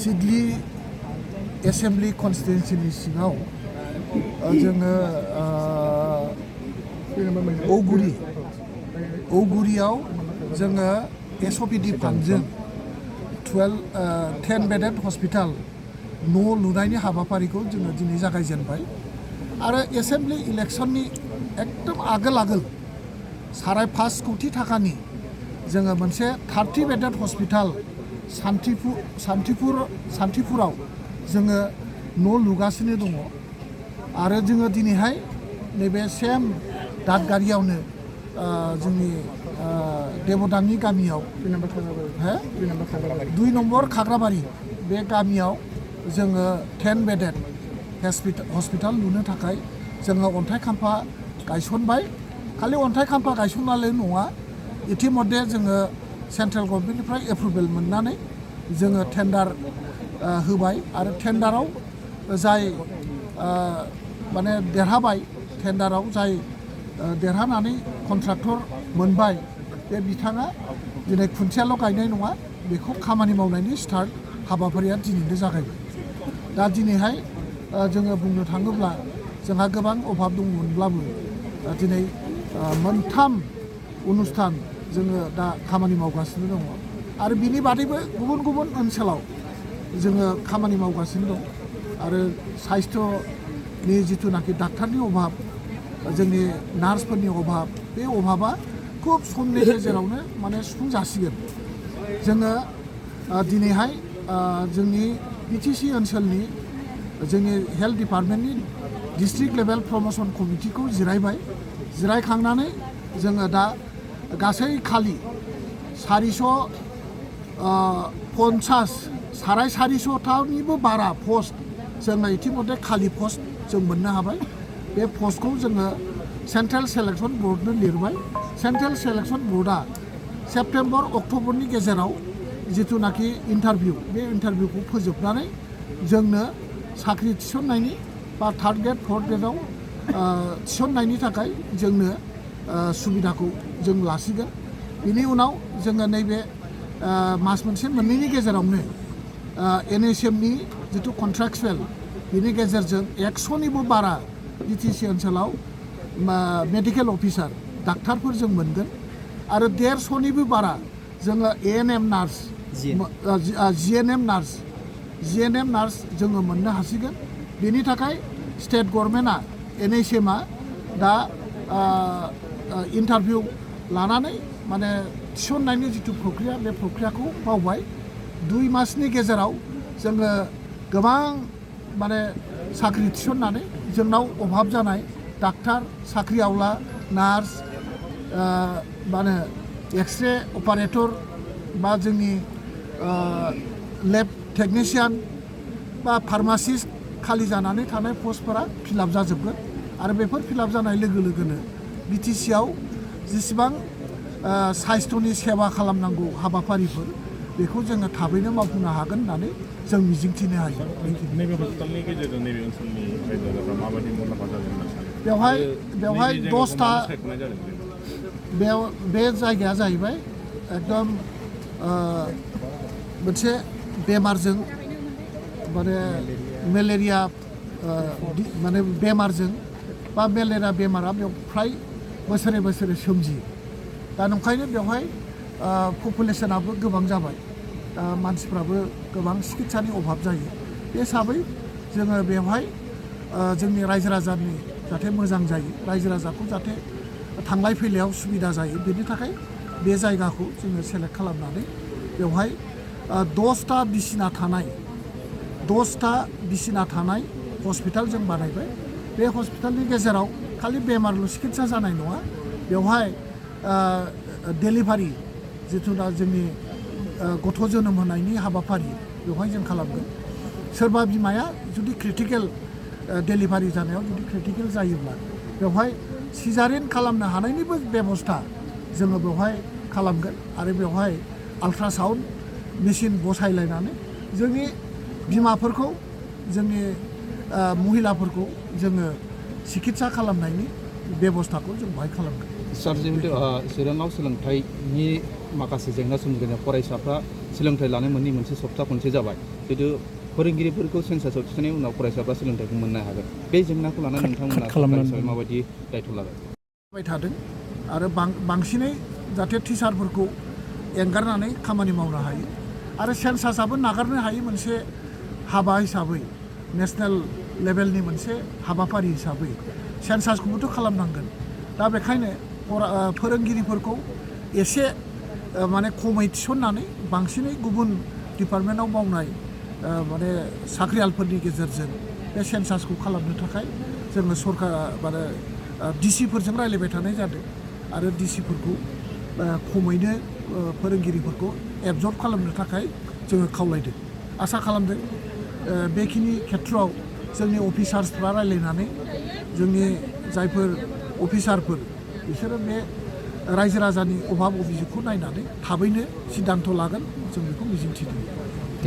Siddeley assembly कनस्टिटुएन्सिनि सिङाव जोङो औगुरियाव जोङो एसअपिडि फान्डजों 10 बेडेड हस्पिटाल न' लुनायनि हाबाफारिखौ जोङो दिनै जागायजेनबाय आरो एसेम्बलि इलेक्सननि एकदम आगोल साराय 5 कोटी थाखानि जोङो मोनसे 30 बेडेड हस्पिटाल सान्तिपुराव जोङो न' लुगासिनो दङ आरो जोङो दिनैहाय नैबे सेम दादगारियावनो जोंनि देबदांनि गामियाव 2 नम्बर खाग्राबारि बे गामियाव जोङो 10 बेडेड हस्पिटाल लुनो थाखाय जोङो अन्थाइ खाम्फा गायसनबाय खालि अन्थाइ खाम्फा गायसननायल' नङा इतिमध्ये जोङो सेन्ट्रेल गभर्नमेन्टनिफ्राय एप्रुभेल मोननानै जोङो टेन्डार होबाय आरो टेन्डाराव जाय माने देरहाबाय टेन्डाराव जाय देरहानानै कन्ट्राक्टर मोनबाय बे बिथाङा दिनै खुन्थियाल' गायनाय नङा बेखौ खामानि मावनायनि स्टार्ट हाबाफारिया दिनैनो जागायबाय दा दिनैहाय जोङो बुंनो थाङोब्ला जोंहा गोबां अभाब दंमोनब्लाबो दिनै मोनथाम अनुस्थान जोङो दा खामानि मावगासिनो दङ आरो बिनि बादैबो गुबुन ओनसोलाव जोङो खामानि मावगासिनो दं आरो साइस्थ'नि जिथुनाखि डाक्टारनि अभाब जोंनि नार्सफोरनि अभाब बे अभाबा खुब समनि गेजेरावनो माने सुफुंजासिगोन जोङो दिनैहाय जोंनि बिटिसि ओनसोलनि जोंनि हेल्थ डिपार्टमेन्टनि डिस्ट्रिक्ट लेभेल प्रमोशन कमिटिखौ जिरायखांनानै जोङो दा गासै खालि 450 साराय 400थानिबो बारा पस्ट जोङो इतिमध्ये खालि पस्ट जों मोननो हाबाय बे पस्टखौ जोङो सेन्ट्रेल सेलेक्सन बर्डनो लिरबाय सेन्ट्रेल सेलेक्सन बर्डआ सेप्टेम्बर अक्ट'बरनि गेजेराव जिथुनाखि इन्टारभिउ बे इन्टारभिउखौ फोजोबनानै जोंनो साख्रि थिसननायनि बा 3rd ग्रेड 4th ग्रेडआव थिसननायनि थाखाय जोंनो सुबिदाखौ जों लासिगोन बिनि उनाव जोङो नैबे मास मोनसे मोननैनि गेजेरावनो NHMनि जिथु कन्ट्राक्चुवेल बिनि गेजेरजों 100निबो बारा बिटिसि ओनसोलाव मेडिकेल अफिसार डाक्टारफोर जों मोनगोन आरो 150निबो बारा जोङो ANM नार्स GNM नार्स जोङो मोननो हासिगोन बेनि थाखाय स्टेट गभर्नमेन्टआ NHMआ दा इन्टारभिउ लानानै माने थिसननायनि जिथु प्रक्रिया बे प्रक्रियाखौ मावबाय 2 मासनि गेजेराव जोङो गोबां माने साख्रि थिसननानै जोंनाव अभाब जानाय डाक्टार साख्रि आवला नार्स माने एक्सरे अपारेटर बा जोंनि लेब टेकनिशियान बा फार्मासिस्ट खालि जानानै थानाय पस्टफोरा फिलआप जाजोबगोन आरो बेफोर फिलआप जानाय लोगो लोगोनो बिटिसिआव जेसेबां साइस्थ'नि सेवा खालामनांगौ हाबाफारिफोर बेखौ जोङो थाबैनो मावफुंनो हागोन होननानै जों मिजिंथिनो हायो नैबे हस्पिटालनि गेजेरजों नैबे ओनसोलनि रायजो राजाफ्रा माबायदि मुलाम्फा जागोन होनना सानो बेवहाय 10टा बे जायगाया जाहैबाय एकदम मोनसे बेमारजों माने मेलेरिया माने बेमारजों बा मेलेरिया बेमारा बेयाव फ्राय बोसोरे सोमजियो दा नंखायनो बेवहाय पपुलेसनाबो गोबां जाबाय दा मानसिफ्राबो गोबां सिकित्सानि अभाब जायो बे हिसाबै जोङो बेवहाय जोंनि रायजो राजानि जाहाथे मोजां जायो रायजो राजाखौ जाहाथे थांलाय फैलायाव सुबिदा जायो बेनि थाखाय बे जायगाखौ जोङो सेलेक्ट खालामनानै बेवहाय 10टा बिसिना थानाय हस्पिटाल जों बानायबाय बे हस्पिटालनि गेजेराव खालि बेमारल' सिकित्सा जानाय नङा बेवहाय डेलिभारि जिथुना जोंनि गथ' जोनोम होनायनि हाबाफारि बेवहाय जों खालामगोन सोरबा बिमाया जुदि क्रिटिकेल डेलिभारि जानायाव जुदि क्रिटिकेल जायोब्ला बेवहाय सिजारिन खालामनो हानायनिबो बेबस्था जोङो बेवहाय खालामगोन आरो बेवहाय आल्ट्रासाउन्ड मेसिन बसायलायनानै जोंनि बिमाफोरखौ जोंनि महिलाफोरखौ जोङो सिकित्सा खालामनायनि बेबस्थाखौ जों बाहाय खालामगोन सार चिराङाव सोलोंथाइनि माखासे जेंना सोमजिदों फरायसाफ्रा सोलोंथाइ लानो मोननि मोनसे सप्ता खनसे जाबाय जितु फोरोंगिरिफोरखौ सेन्सासआव थिसननायनि उनाव फरायसाफ्रा सोलोंथाइखौ मोननो हागोन बे जेंनाखौ लानानै नोंथांमोना सरकार हिसाबै माबायदि दायथ' लागोन थादों आरो बांसिनै जाहाथे टिचारफोरखौ एंगारनानै खामानि मावनो हायो आरो सेन्सासआबो नागारनो हायै मोनसे हाबा हिसाबै नेसनेल लेभेलनि मोनसे हाबाफारि हिसाबै सेन्सासखौबोथ' खालामनांगोन दा बेखायनो फोरोंगिरिफोरखौ एसे माने खमै थिसननानै बांसिनै गुबुन डिपार्टमेन्टआव मावनाय माने साख्रियालफोरनि गेजेरजों बे सेन्सासखौ खालामनो थाखाय जोङो सरकार माने डिसिफोरजों रायलायबाय थानाय जादों आरो डिसिफोरखौ खमैनो फोरोंगिरिफोरखौ एबजर्ब खालामनो थाखाय जोङो खावलायदों आसा खालामदों बेखिनि खेथ्रआव जोंनि अफिसार्सफ्रा रायलायनानै जोंनि जायफोर अफिसारफोर बिसोरो बे रायजो राजानि अभाब अभियोगखौ नायनानै थाबैनो सिद्धान्त लागोन जों बेखौ मिजिंथिदों